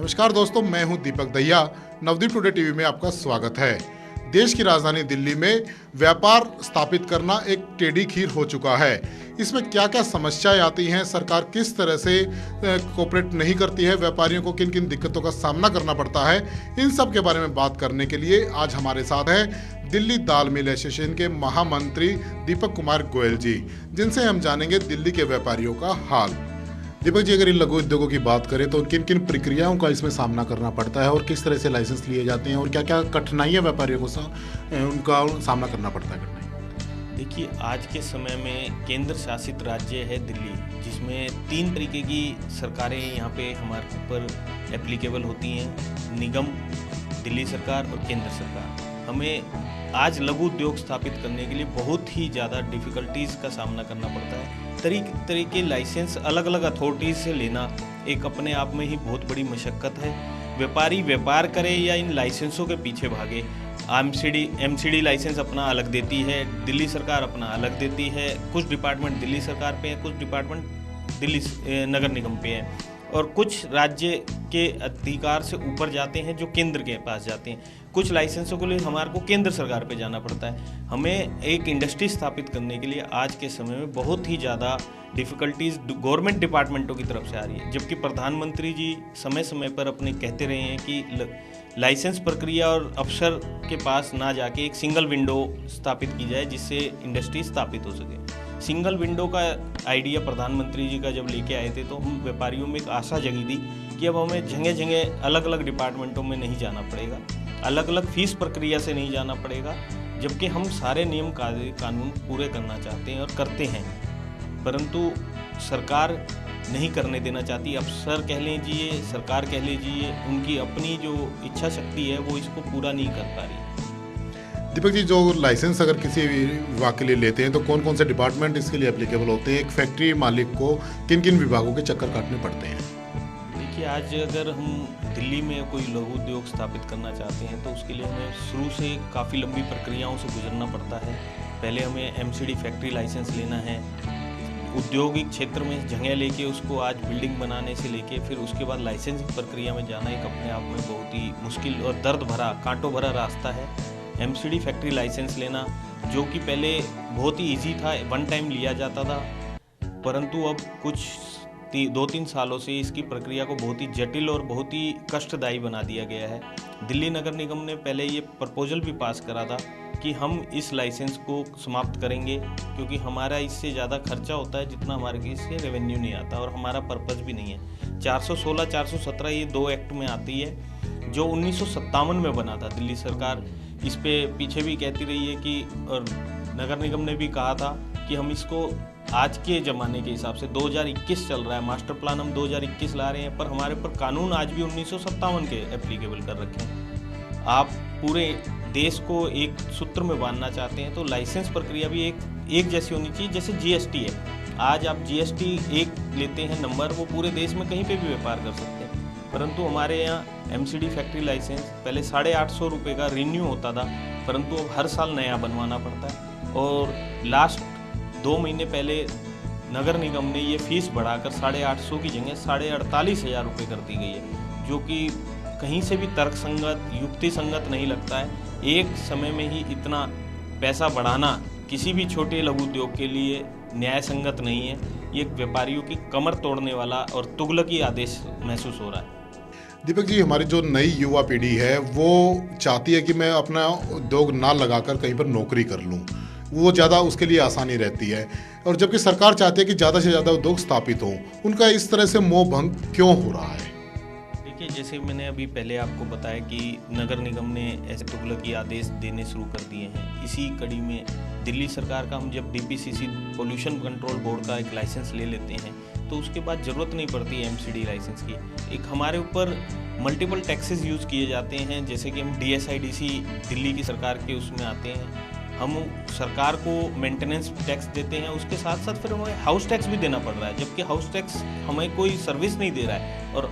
नमस्कार दोस्तों, मैं हूं दीपक दहिया। नवदीप टुडे टीवी में आपका स्वागत है। देश की राजधानी दिल्ली में व्यापार स्थापित करना एक टेढ़ी खीर हो चुका है। इसमें क्या क्या समस्याएं आती हैं, सरकार किस तरह से कोऑपरेट नहीं करती है, व्यापारियों को किन किन दिक्कतों का सामना करना पड़ता है, इन सब के बारे में बात करने के लिए आज हमारे साथ है दिल्ली दाल मिल एसोसिएशन के महामंत्री दीपक कुमार गोयल जी, जिनसे हम जानेंगे दिल्ली के व्यापारियों का हाल। दीपक जी, अगर इन लघु उद्योगों की बात करें तो किन किन प्रक्रियाओं का इसमें सामना करना पड़ता है और किस तरह से लाइसेंस लिए जाते हैं और क्या क्या कठिनाइयां व्यापारियों को उनका सामना करना पड़ता है? देखिए, आज के समय में केंद्र शासित राज्य है दिल्ली, जिसमें 3 तरीके की सरकारें यहाँ पे हमारे ऊपर एप्लीकेबल होती हैं। निगम, दिल्ली सरकार और केंद्र सरकार। हमें आज लघु उद्योग स्थापित करने के लिए बहुत ही ज़्यादा डिफ़िकल्टीज़ का सामना करना पड़ता है। तरीके लाइसेंस अलग अलग अथॉरिटीज़ से लेना एक अपने आप में ही बहुत बड़ी मशक्क़त है। व्यापारी व्यापार करे या इन लाइसेंसों के पीछे भागे। एमसीडी लाइसेंस अपना अलग देती है, दिल्ली सरकार अपना अलग देती है। कुछ डिपार्टमेंट दिल्ली सरकार पे हैं, कुछ डिपार्टमेंट दिल्ली नगर निगम पे हैं, और कुछ राज्य के अधिकार से ऊपर जाते हैं जो केंद्र के पास जाते हैं। कुछ लाइसेंसों के लिए हमारे को केंद्र सरकार पे जाना पड़ता है। हमें एक इंडस्ट्री स्थापित करने के लिए आज के समय में बहुत ही ज़्यादा डिफ़िकल्टीज़ गवर्नमेंट डिपार्टमेंटों की तरफ से आ रही है, जबकि प्रधानमंत्री जी समय समय पर अपने कहते रहे हैं कि लाइसेंस प्रक्रिया और अफसर के पास ना जाके एक सिंगल विंडो स्थापित की जाए जिससे इंडस्ट्री स्थापित हो सके। सिंगल विंडो का आइडिया प्रधानमंत्री जी का जब लेके आए थे तो हम व्यापारियों में एक आशा जगी थी कि अब हमें जगह जगह अलग अलग डिपार्टमेंटों में नहीं जाना पड़ेगा, अलग अलग फीस प्रक्रिया से नहीं जाना पड़ेगा, जबकि हम सारे नियम कानून पूरे करना चाहते हैं और करते हैं, परंतु सरकार नहीं करने देना चाहती। अफसर कह लीजिए, सरकार कह लीजिए, उनकी अपनी जो इच्छा शक्ति है वो इसको पूरा नहीं कर पा रही। दीपक जी, जो लाइसेंस अगर किसी विभाग के लिए लेते हैं तो कौन कौन से डिपार्टमेंट इसके लिए एप्लीकेबल होते हैं? एक फैक्ट्री मालिक को किन किन विभागों के चक्कर काटने पड़ते हैं? देखिए, आज अगर हम दिल्ली में कोई लघु उद्योग स्थापित करना चाहते हैं तो उसके लिए हमें शुरू से काफ़ी लंबी प्रक्रियाओं से गुजरना पड़ता है। पहले हमें एमसीडी फैक्ट्री लाइसेंस लेना है, औद्योगिक क्षेत्र में जगह लेके उसको आज बिल्डिंग बनाने से लेके फिर उसके बाद लाइसेंसिंग प्रक्रिया में जाना एक अपने आप में बहुत ही मुश्किल और दर्द भरा, कांटों भरा रास्ता है। एमसीडी फैक्ट्री लाइसेंस लेना, जो कि पहले बहुत ही इजी था, वन टाइम लिया जाता था, परंतु अब कुछ 2-3 सालों से इसकी प्रक्रिया को बहुत ही जटिल और बहुत ही कष्टदायी बना दिया गया है। दिल्ली नगर निगम ने पहले ये प्रपोजल भी पास करा था कि हम इस लाइसेंस को समाप्त करेंगे, क्योंकि हमारा इससे ज़्यादा खर्चा होता है जितना हमारे इससे रेवेन्यू नहीं आता और हमारा पर्पज़ भी नहीं है। 416, 417 ये 2 एक्ट में आती है, जो 1957 में बना था। दिल्ली सरकार इस पे पीछे भी कहती रही है कि, और नगर निगम ने भी कहा था कि हम इसको आज के ज़माने के हिसाब से 2021 चल रहा है, मास्टर प्लान हम 2021 ला रहे हैं, पर हमारे ऊपर कानून आज भी 1957 के एप्लीकेबल कर रखे हैं। आप पूरे देश को एक सूत्र में बांधना चाहते हैं तो लाइसेंस प्रक्रिया भी एक जैसी होनी चाहिए, जैसे जीएसटी है। आज आप जीएसटी एक लेते हैं नंबर, वो पूरे देश में कहीं पे भी व्यापार कर सकते हैं, परंतु हमारे यहाँ एमसीडी फैक्ट्री लाइसेंस पहले 850 रुपये का रिन्यू होता था, परंतु अब हर साल नया बनवाना पड़ता है। और लास्ट 2 महीने पहले नगर निगम ने ये फीस बढ़ाकर 850 की जगह 48,500 रुपये कर दी गई है, जो कि कहीं से भी तर्क संगत, युक्ति संगत नहीं लगता है। एक समय में ही इतना पैसा बढ़ाना किसी भी छोटे लघु उद्योग के लिए न्याय संगत नहीं है। ये व्यापारियों की कमर तोड़ने वाला और तुगलकी आदेश महसूस हो रहा है। दीपक जी, हमारी जो नई युवा पीढ़ी है वो चाहती है कि मैं अपना उद्योग ना लगाकर कहीं पर नौकरी कर लूं, वो ज़्यादा उसके लिए आसानी रहती है, और जबकि सरकार चाहती है कि ज़्यादा से ज़्यादा उद्योग स्थापित हों। उनका इस तरह से मोह भंग क्यों हो रहा है? देखिए, जैसे मैंने अभी पहले आपको बताया कि नगर निगम ने ऐसे तुगलकी आदेश देने शुरू कर दिए हैं। इसी कड़ी में दिल्ली सरकार का हम जब डीपीसीसी पोल्यूशन कंट्रोल बोर्ड का एक लाइसेंस ले लेते हैं तो उसके बाद ज़रूरत नहीं पड़ती है एमसीडी लाइसेंस की। एक हमारे ऊपर मल्टीपल टैक्सेस यूज़ किए जाते हैं, जैसे कि हम डीएसआईडीसी दिल्ली की सरकार के उसमें आते हैं, हम सरकार को मेंटेनेंस टैक्स देते हैं, उसके साथ साथ फिर हमें हाउस टैक्स भी देना पड़ रहा है, जबकि हाउस टैक्स हमें कोई सर्विस नहीं दे रहा है और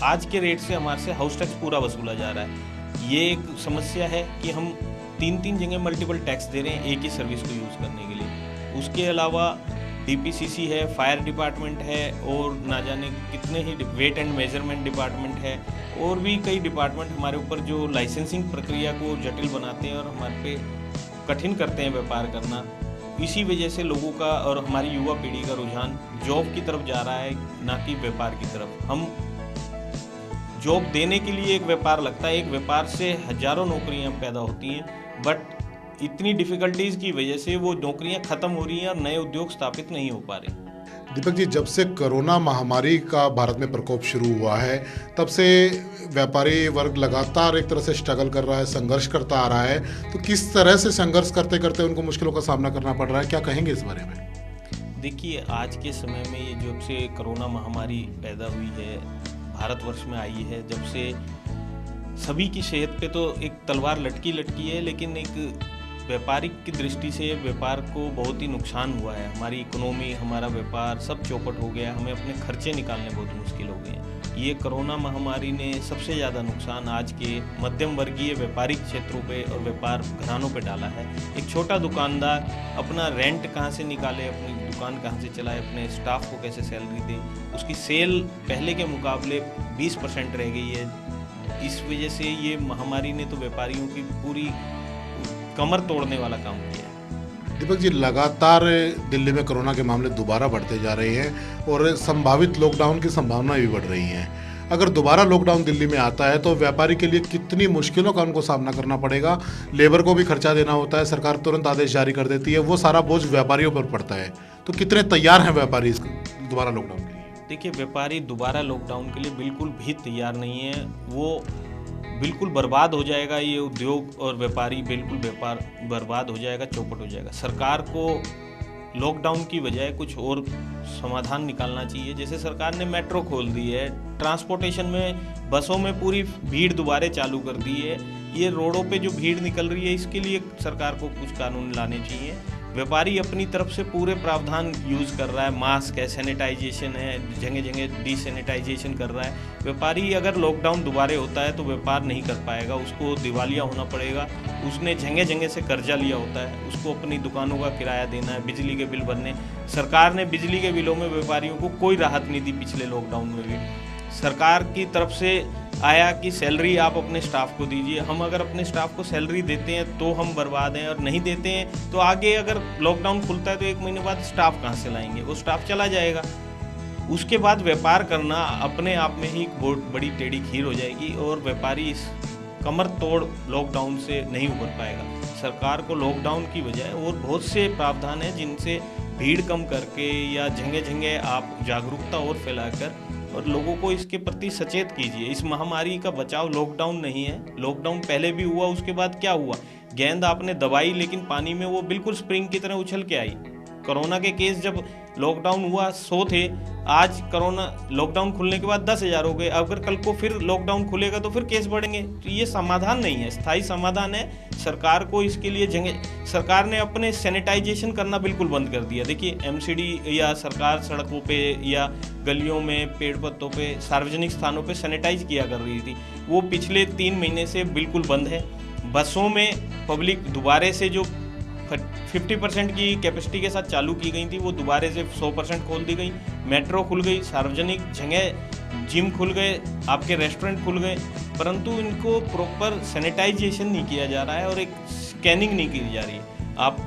आज के रेट से हमारे से हाउस टैक्स पूरा वसूला जा रहा है। ये एक समस्या है कि हम 3 जगह मल्टीपल टैक्स दे रहे हैं एक ही सर्विस को यूज़ करने के लिए। उसके अलावा डीपीसीसी है, फायर डिपार्टमेंट है और ना जाने कितने ही वेट एंड मेजरमेंट डिपार्टमेंट है और भी कई डिपार्टमेंट हमारे ऊपर जो लाइसेंसिंग प्रक्रिया को जटिल बनाते हैं और हमारे पे कठिन करते हैं व्यापार करना। इसी वजह से लोगों का और हमारी युवा पीढ़ी का रुझान जॉब की तरफ जा रहा है, ना कि व्यापार की तरफ। हम जॉब देने के लिए एक व्यापार लगता है, एक व्यापार से हजारों नौकरियां पैदा होती हैं, बट इतनी डिफिकल्टीज की वजह से वो नौकरियां खत्म हो रही हैं और नए उद्योग स्थापित नहीं हो पा रहे। दीपक जी, जब से कोरोना महामारी का भारत में प्रकोप शुरू हुआ है, तब से व्यापारी वर्ग लगातार एक तरह से स्ट्रगल कर रहा है, संघर्ष करता आ रहा है। तो किस तरह से संघर्ष करते करते उनको मुश्किलों का सामना करना पड़ रहा है, क्या कहेंगे इस बारे में? देखिए, आज के समय में ये जब से कोरोना महामारी पैदा हुई है, भारतवर्ष में आई है, जब से सभी की सेहत पे तो एक तलवार लटकी है, लेकिन एक व्यापारिक की दृष्टि से व्यापार को बहुत ही नुकसान हुआ है। हमारी इकोनॉमी, हमारा व्यापार सब चौपट हो गया, हमें अपने खर्चे निकालने बहुत मुश्किल हो गए हैं। ये कोरोना महामारी ने सबसे ज़्यादा नुकसान आज के मध्यम वर्गीय व्यापारिक क्षेत्रों पे और व्यापार घरानों पे डाला है। एक छोटा दुकानदार अपना रेंट कहाँ से निकाले, अपनी दुकान कहाँ से चलाए, अपने स्टाफ को कैसे सैलरी दे, उसकी सेल पहले के मुकाबले 20% रह गई है। इस वजह से ये महामारी ने तो व्यापारियों की पूरी कमर तोड़ने वाला काम किया है। दीपक जी, लगातार दिल्ली में कोरोना के मामले दोबारा बढ़ते जा रहे हैं और संभावित लॉकडाउन की संभावना भी बढ़ रही है। अगर दोबारा लॉकडाउन दिल्ली में आता है तो व्यापारी के लिए कितनी मुश्किलों का उनको सामना करना पड़ेगा। लेबर को भी खर्चा देना होता है, सरकार तुरंत आदेश जारी कर देती है, वो सारा बोझ व्यापारियों पर पड़ता है। तो कितने तैयार हैं व्यापारी इस दोबारा लॉकडाउन के लिए? देखिए, व्यापारी दोबारा लॉकडाउन के लिए बिल्कुल भी तैयार नहीं है। वो बिल्कुल बर्बाद हो जाएगा, ये उद्योग और व्यापारी बिल्कुल व्यापार बर्बाद हो जाएगा, चौपट हो जाएगा। सरकार को लॉकडाउन की बजाय कुछ और समाधान निकालना चाहिए। जैसे सरकार ने मेट्रो खोल दी है, ट्रांसपोर्टेशन में बसों में पूरी भीड़ दोबारा चालू कर दी है। ये रोडों पे जो भीड़ निकल रही है, इसके लिए सरकार को कुछ कानून लाने चाहिए। व्यापारी अपनी तरफ से पूरे प्रावधान यूज़ कर रहा है, मास्क है, सैनिटाइजेशन है, जगह जगह डिसैनिटाइजेशन कर रहा है। व्यापारी अगर लॉकडाउन दोबारा होता है तो व्यापार नहीं कर पाएगा, उसको दिवालिया होना पड़ेगा। उसने जगह जगह से कर्जा लिया होता है, उसको अपनी दुकानों का किराया देना है, बिजली के बिल भरने। सरकार ने बिजली के बिलों में व्यापारियों को कोई राहत नहीं दी पिछले लॉकडाउन में भी। सरकार की तरफ से आया कि सैलरी आप अपने स्टाफ को दीजिए। हम अगर अपने स्टाफ को सैलरी देते हैं तो हम बर्बाद हैं, और नहीं देते हैं तो आगे अगर लॉकडाउन खुलता है तो 1 महीने बाद स्टाफ कहाँ से लाएंगे? वो स्टाफ चला जाएगा। उसके बाद व्यापार करना अपने आप में ही बहुत बड़ी टेढ़ी खीर हो जाएगी और व्यापारी इस कमर तोड़ लॉकडाउन से नहीं उबर पाएगा। सरकार को लॉकडाउन की बजाय और बहुत से प्रावधान हैं जिनसे भीड़ कम करके या जगह जगह आप जागरूकता और फैलाकर और लोगों को इसके प्रति सचेत कीजिए। इस महामारी का बचाव लॉकडाउन नहीं है। लॉकडाउन पहले भी हुआ, उसके बाद क्या हुआ? गेंद आपने दबाई लेकिन पानी में वो बिल्कुल स्प्रिंग की तरह उछल के आई। कोरोना के केस जब लॉकडाउन हुआ 100 थे, आज कोरोना लॉकडाउन खुलने के बाद 10,000 हो गए। अगर कल को फिर लॉकडाउन खुलेगा तो फिर केस बढ़ेंगे। तो ये समाधान नहीं है, स्थायी समाधान है। सरकार को इसके लिए सरकार ने अपने सैनिटाइजेशन करना बिल्कुल बंद कर दिया। देखिए, एमसीडी या सरकार सड़कों पे या गलियों में, पेड़ पत्तों पे, सार्वजनिक स्थानों पे सैनिटाइज किया कर रही थी, वो पिछले 3 महीने से बिल्कुल बंद है। बसों में पब्लिक दोबारे से जो 50% की कैपेसिटी के साथ चालू की गई थी वो दोबारा से 100% खोल दी गई। मेट्रो खुल गई, सार्वजनिक जगह जिम खुल गए, आपके रेस्टोरेंट खुल गए, परंतु इनको प्रॉपर सैनिटाइजेशन नहीं किया जा रहा है और एक स्कैनिंग नहीं की जा रही है। आप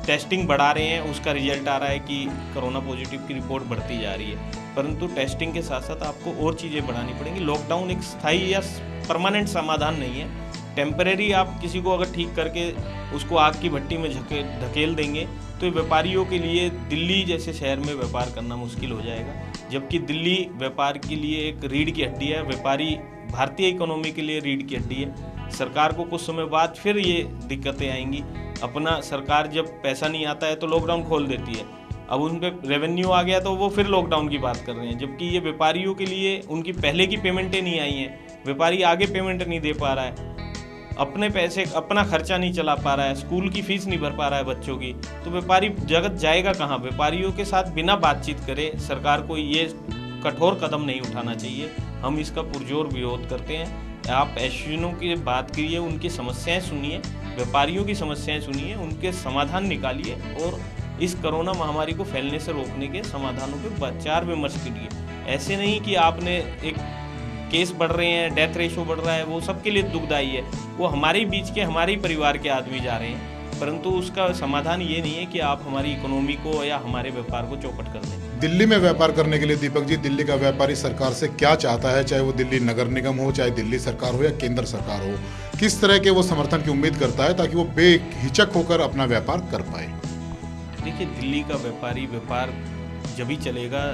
टेस्टिंग बढ़ा रहे हैं, उसका रिजल्ट आ रहा है कि कोरोना पॉजिटिव की रिपोर्ट बढ़ती जा रही है, परंतु टेस्टिंग के साथ साथ आपको और चीज़ें बढ़ानी पड़ेंगी। लॉकडाउन एक स्थायी या परमानेंट समाधान नहीं है। टेम्परेरी आप किसी को अगर ठीक करके उसको आग की भट्टी में धकेल देंगे तो व्यापारियों के लिए दिल्ली जैसे शहर में व्यापार करना मुश्किल हो जाएगा। जबकि दिल्ली व्यापार के लिए एक रीढ़ की हड्डी है, व्यापारी भारतीय इकोनॉमी के लिए रीढ़ की हड्डी है। सरकार को कुछ समय बाद फिर ये दिक्कतें आएंगी। अपना सरकार जब पैसा नहीं आता है तो लॉकडाउन खोल देती है, अब उन पर रेवेन्यू आ गया तो वो फिर लॉकडाउन की बात कर रहे हैं। जबकि ये व्यापारियों के लिए उनकी पहले की पेमेंटें नहीं आई हैं, व्यापारी आगे पेमेंट नहीं दे पा रहा है, अपने पैसे अपना खर्चा नहीं चला पा रहा है, स्कूल की फीस नहीं भर पा रहा है बच्चों की, तो व्यापारी जगत जाएगा कहाँ? व्यापारियों के साथ बिना बातचीत करे सरकार को ये कठोर कदम नहीं उठाना चाहिए। हम इसका पुरजोर विरोध करते हैं। आप एसोसिएशनों की बात करिए, उनकी समस्याएं सुनिए, व्यापारियों की समस्याएं सुनिए, उनके समाधान निकालिए और इस कोरोना महामारी को फैलने से रोकने के समाधानों पे विचार विमर्श कीजिए। ऐसे नहीं कि आपने एक केस बढ़ रहे हैं, डेथ रेशो बढ़ रहा है, वो सबके लिए दुखदाई है, वो हमारे बीच के हमारे ही परिवार के आदमी जा रहे हैं, परंतु उसका समाधान ये नहीं है कि आप हमारी इकोनॉमी को या हमारे व्यापार को चौपट कर दें। दिल्ली में व्यापार करने के लिए दीपक जी, दिल्ली का व्यापारी सरकार से क्या चाहता है, चाहे वो दिल्ली नगर निगम हो, चाहे दिल्ली सरकार हो या केंद्र सरकार हो, किस तरह के वो समर्थन की उम्मीद करता है ताकि वो बेहिचक होकर अपना व्यापार कर पाए? देखिए, दिल्ली का व्यापारी व्यापार जब ही चलेगा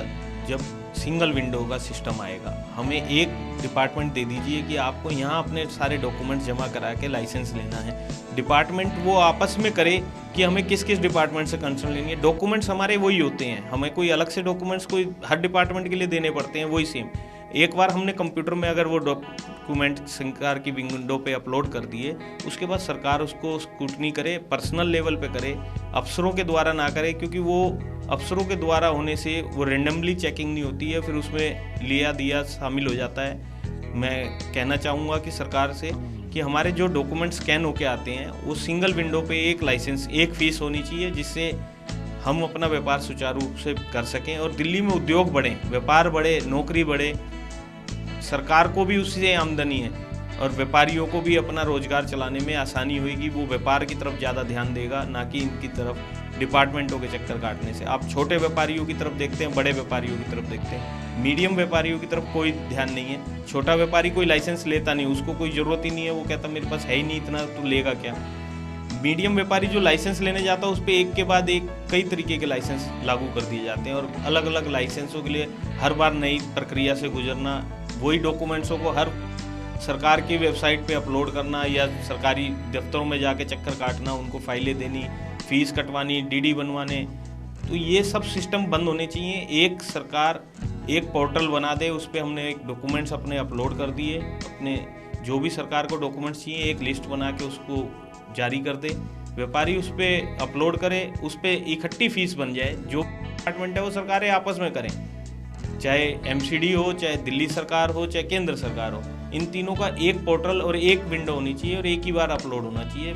जब सिंगल विंडो का सिस्टम आएगा। हमें एक डिपार्टमेंट दे दीजिए कि आपको यहाँ अपने सारे डॉक्यूमेंट्स जमा करा के लाइसेंस लेना है। डिपार्टमेंट वो आपस में करे कि हमें किस किस डिपार्टमेंट से कंसर्न लेनी है। डॉक्यूमेंट्स हमारे वही होते हैं, हमें कोई अलग से डॉक्यूमेंट्स कोई हर डिपार्टमेंट के लिए देने पड़ते हैं, वही सेम। एक बार हमने कंप्यूटर में अगर वो डॉक्यूमेंट सरकार की विंडो पे अपलोड कर दिए, उसके बाद सरकार उसको स्क्रूटनी करे, पर्सनल लेवल पे करे, अफसरों के द्वारा ना करे, क्योंकि वो अफसरों के द्वारा होने से वो रेंडमली चेकिंग नहीं होती है, फिर उसमें लिया दिया शामिल हो जाता है। मैं कहना चाहूँगा कि सरकार से कि हमारे जो डॉक्यूमेंट स्कैन होके आते हैं वो सिंगल विंडो पे एक लाइसेंस, एक फ़ीस होनी चाहिए, जिससे हम अपना व्यापार सुचारू रूप से कर सकें और दिल्ली में उद्योग बढ़े, व्यापार बढ़े, नौकरी बढ़े, सरकार को भी उससे आमदनी है और व्यापारियों को भी अपना रोजगार चलाने में आसानी होगी। वो व्यापार की तरफ ज़्यादा ध्यान देगा, ना कि इनकी तरफ डिपार्टमेंटों के चक्कर काटने से। आप छोटे व्यापारियों की तरफ देखते हैं, बड़े व्यापारियों की तरफ देखते हैं, मीडियम व्यापारियों की तरफ कोई ध्यान नहीं है। छोटा व्यापारी कोई लाइसेंस लेता नहीं, उसको कोई ज़रूरत ही नहीं है, वो कहता मेरे पास है ही नहीं इतना, तो लेगा क्या। मीडियम व्यापारी जो लाइसेंस लेने जाता है उस पर एक के बाद एक कई तरीके के लाइसेंस लागू कर दिए जाते हैं और अलग अलग लाइसेंसों के लिए हर बार नई प्रक्रिया से गुजरना, वही डॉक्यूमेंट्सों को हर सरकार की वेबसाइट पे अपलोड करना या सरकारी दफ्तरों में जाके चक्कर काटना, उनको फाइलें देनी, फीस कटवानी, डीडी बनवाने, तो ये सब सिस्टम बंद होने चाहिए। एक सरकार एक पोर्टल बना दे, उस पर हमने एक डॉक्यूमेंट्स अपने अपलोड कर दिए, अपने जो भी सरकार को डॉक्यूमेंट्स चाहिए एक लिस्ट बना के उसको जारी कर दे, व्यापारी उस पर अपलोड करे, उस पर इकट्ठी फीस बन जाए। जो डिपार्टमेंट है वो सरकारें आपस में करें, चाहे एमसीडी हो, चाहे दिल्ली सरकार हो, चाहे केंद्र सरकार हो, इन तीनों का एक पोर्टल और एक विंडो होनी चाहिए और एक ही बार अपलोड होना चाहिए।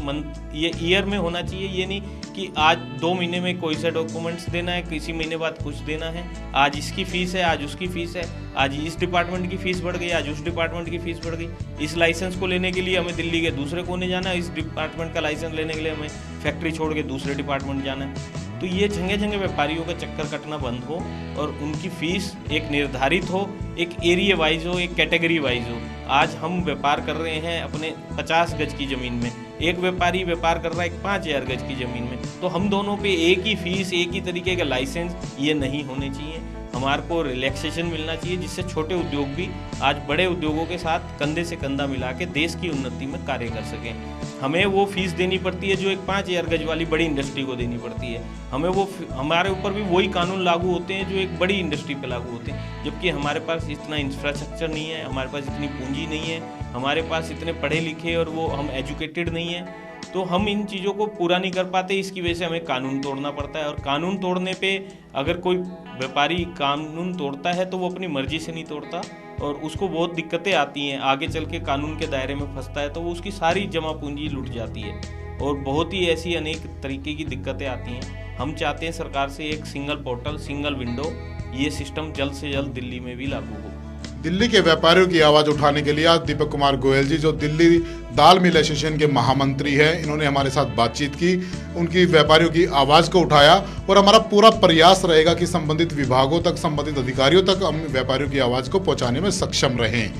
ये ईयर में होना चाहिए, ये नहीं कि आज 2 महीने में कोई सा डॉक्यूमेंट्स देना है, किसी महीने बाद कुछ देना है, आज इसकी फ़ीस है, आज उसकी फ़ीस है, आज इस डिपार्टमेंट की फ़ीस बढ़ गई, आज उस डिपार्टमेंट की फ़ीस बढ़ गई। इस लाइसेंस को लेने के लिए हमें दिल्ली के दूसरे कोने जाना है, इस डिपार्टमेंट का लाइसेंस लेने के लिए हमें फैक्ट्री छोड़ के दूसरे डिपार्टमेंट जाना है। तो ये जगह जगह व्यापारियों का चक्कर कटना बंद हो और उनकी फ़ीस एक निर्धारित हो, एक एरिया वाइज हो, एक कैटेगरी वाइज हो। आज हम व्यापार कर रहे हैं अपने 50 गज की ज़मीन में, एक व्यापारी व्यापार कर रहा है 5000 गज की ज़मीन में, तो हम दोनों पे एक ही फीस, एक ही तरीके का लाइसेंस, ये नहीं होने चाहिए। हमारे को रिलैक्सेशन मिलना चाहिए, जिससे छोटे उद्योग भी आज बड़े उद्योगों के साथ कंधे से कंधा मिला के देश की उन्नति में कार्य कर सकें। हमें वो फीस देनी पड़ती है जो एक 5000 गज वाली बड़ी इंडस्ट्री को देनी पड़ती है, हमें वो हमारे ऊपर भी वही कानून लागू होते हैं जो एक बड़ी इंडस्ट्री पे लागू होते हैं, जबकि हमारे पास इतना इंफ्रास्ट्रक्चर नहीं है, हमारे पास इतनी पूंजी नहीं है, हमारे पास इतने पढ़े लिखे और वो हम एजुकेटेड नहीं है, तो हम इन चीज़ों को पूरा नहीं कर पाते। इसकी वजह से हमें कानून तोड़ना पड़ता है और कानून तोड़ने पे अगर कोई व्यापारी कानून तोड़ता है तो वो अपनी मर्जी से नहीं तोड़ता और उसको बहुत दिक्कतें आती हैं, आगे चल के कानून के दायरे में फंसता है तो वो उसकी सारी जमा पूंजी लुट जाती है और बहुत ही ऐसी अनेक तरीके की दिक्कतें आती हैं। हम चाहते हैं सरकार से एक सिंगल पोर्टल, सिंगल विंडो, ये सिस्टम जल्द से जल्द दिल्ली में भी लागू हो। दिल्ली के व्यापारियों की आवाज़ उठाने के लिए आज दीपक कुमार गोयल जी, जो दिल्ली दाल मिल एसोसिएशन के महामंत्री हैं, इन्होंने हमारे साथ बातचीत की, उनकी व्यापारियों की आवाज़ को उठाया और हमारा पूरा प्रयास रहेगा कि संबंधित विभागों तक, संबंधित अधिकारियों तक हम व्यापारियों की आवाज़ को पहुंचाने में सक्षम रहें।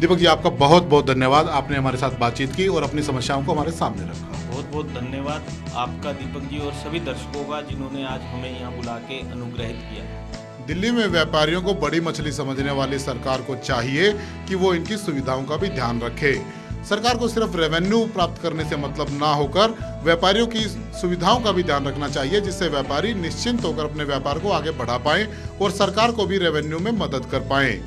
दीपक जी, आपका बहुत बहुत धन्यवाद, आपने हमारे साथ बातचीत की और अपनी समस्याओं को हमारे सामने रखा। बहुत बहुत धन्यवाद आपका दीपक जी और सभी दर्शकों का जिन्होंने आज हमें यहाँ बुला के अनुग्रहित किया। दिल्ली में व्यापारियों को बड़ी मछली समझने वाली सरकार को चाहिए कि वो इनकी सुविधाओं का भी ध्यान रखे। सरकार को सिर्फ रेवेन्यू प्राप्त करने से मतलब ना होकर व्यापारियों की सुविधाओं का भी ध्यान रखना चाहिए, जिससे व्यापारी निश्चिंत होकर अपने व्यापार को आगे बढ़ा पाएं और सरकार को भी रेवेन्यू में मदद कर पाएं।